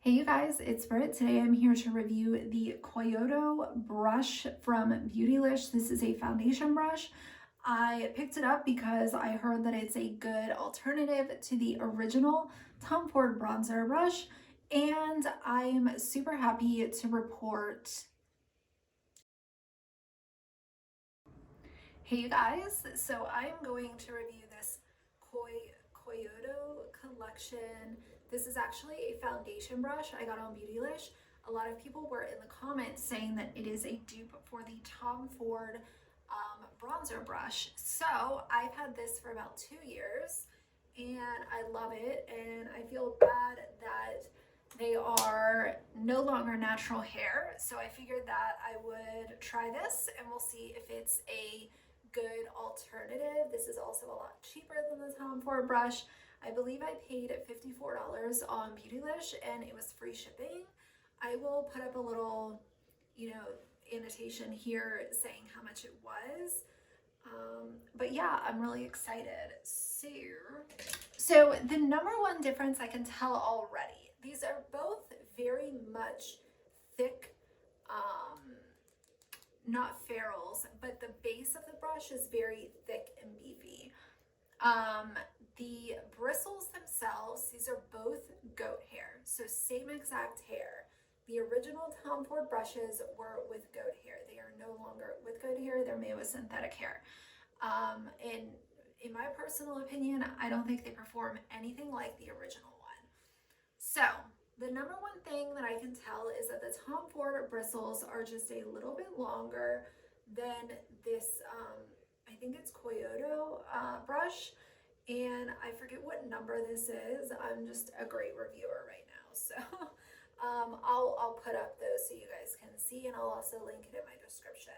Hey you guys, it's Britt. Today I'm here to review the Kyoto brush from Beautylish. This is a foundation brush. I picked it up because I heard that it's a good alternative to the original Tom Ford bronzer brush, and I'm super happy to report. Hey you guys, so I'm going to review this Kyoto collection. This is actually a foundation brush I got on Beautylish. A lot of people were in the comments saying that it is a dupe for the Tom Ford bronzer brush. So I've had this for about 2 years and I love it, and I feel bad that they are no longer natural hair. So I figured that I would try this and we'll see if it's a good alternative. This is also a lot cheaper than the Tom Ford brush. I believe I paid $54 on Beautylish and it was free shipping. I will put up a little, annotation here saying how much it was. But yeah, I'm really excited. So the number one difference I can tell already, these are both very much thick, not ferrules, but the base of the brush is very thick and beefy. The bristles themselves, these are both goat hair, so same exact hair. The original Tom Ford brushes were with goat hair. They are no longer with goat hair, they're made with synthetic hair. And in my personal opinion, I don't think they perform anything like the original one. So the number one thing that I can tell is that the Tom Ford bristles are just a little bit longer than this, I think it's Kyoto brush. And I forget what number this is. I'm just a great reviewer right now. So I'll put up those so you guys can see, and I'll also link it in my description.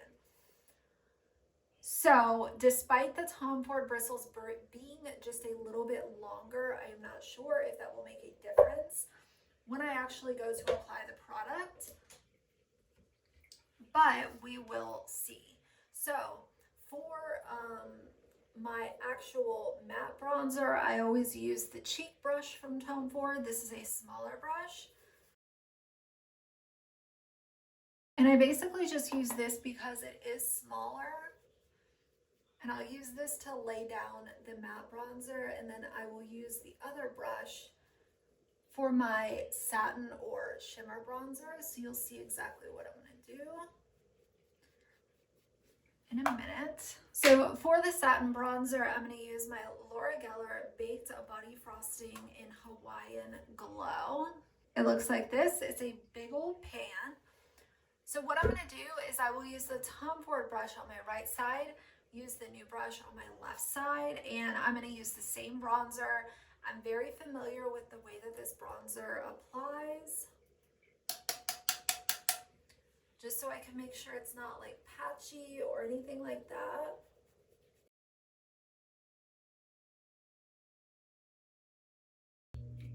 So despite the Tom Ford bristles being just a little bit longer, I am not sure if that will make a difference when I actually go to apply the product, but we will see. So for my actual matte bronzer, I always use the cheek brush from Tom Ford. This is a smaller brush. And I basically just use this because it is smaller. And I'll use this to lay down the matte bronzer, and then I will use the other brush for my satin or shimmer bronzer. So you'll see exactly what I'm gonna do in a minute. So for the satin bronzer, I'm going to use my Laura Geller Baked Body Frosting in Hawaiian Glow. It looks like this. It's a big old pan. So what I'm going to do is I will use the Tom Ford brush on my right side, use the new brush on my left side, and I'm going to use the same bronzer. I'm very familiar with the way that this bronzer applies, just so I can make sure it's not like patchy or anything like that.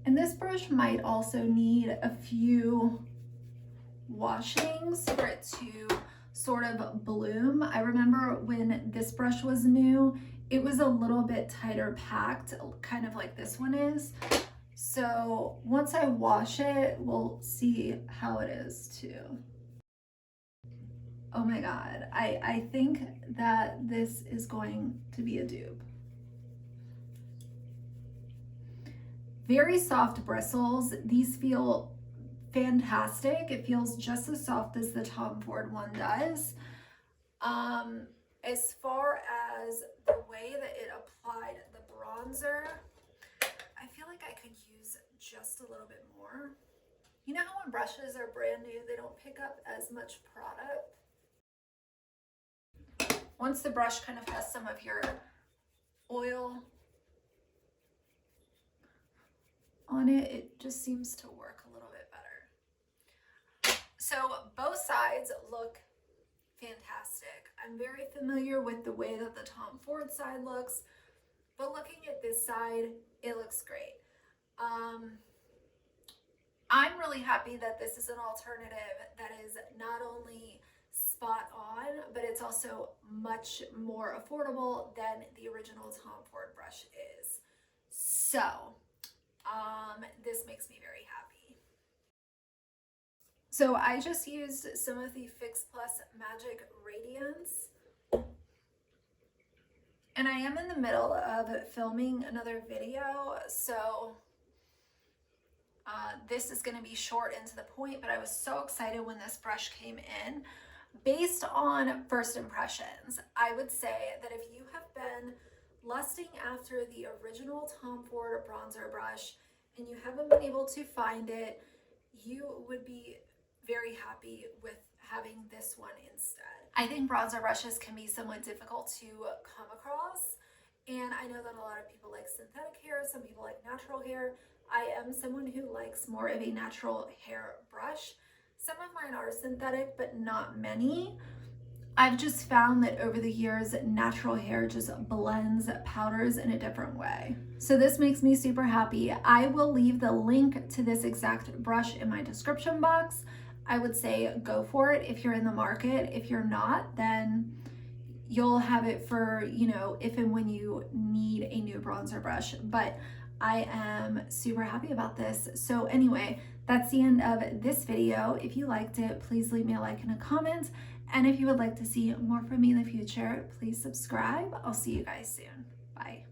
And this brush might also need a few washings for it to sort of bloom. I remember when this brush was new, it was a little bit tighter packed, kind of like this one is. So once I wash it, we'll see how it is too. Oh my God, I think that this is going to be a dupe. Very soft bristles. These feel fantastic. It feels just as soft as the Tom Ford one does. As far as the way that it applied the bronzer, I feel like I could use just a little bit more. You know how when brushes are brand new, they don't pick up as much product? Once the brush kind of has some of your oil on it, it just seems to work a little bit better. So both sides look fantastic. I'm very familiar with the way that the Tom Ford side looks, but looking at this side, it looks great. I'm really happy that this is an alternative that is not only spot on, but it's also much more affordable than the original Tom Ford brush is. So this makes me very happy. So I just used some of the Fix Plus Magic Radiance. And I am in the middle of filming another video, so this is going to be short and to the point, but I was so excited when this brush came in. Based on first impressions, I would say that if you have been lusting after the original Tom Ford bronzer brush and you haven't been able to find it, you would be very happy with having this one instead. I think bronzer brushes can be somewhat difficult to come across, and I know that a lot of people like synthetic hair, some people like natural hair. I am someone who likes more of a natural hair brush. Some of mine are synthetic, but not many. I've just found that over the years, natural hair just blends powders in a different way. So this makes me super happy. I will leave the link to this exact brush in my description box. I would say go for it if you're in the market. If you're not, then you'll have it for, you know, if and when you need a new bronzer brush. But I am super happy about this. So anyway, that's the end of this video. If you liked it, please leave me a like and a comment. And if you would like to see more from me in the future, please subscribe. I'll see you guys soon. Bye.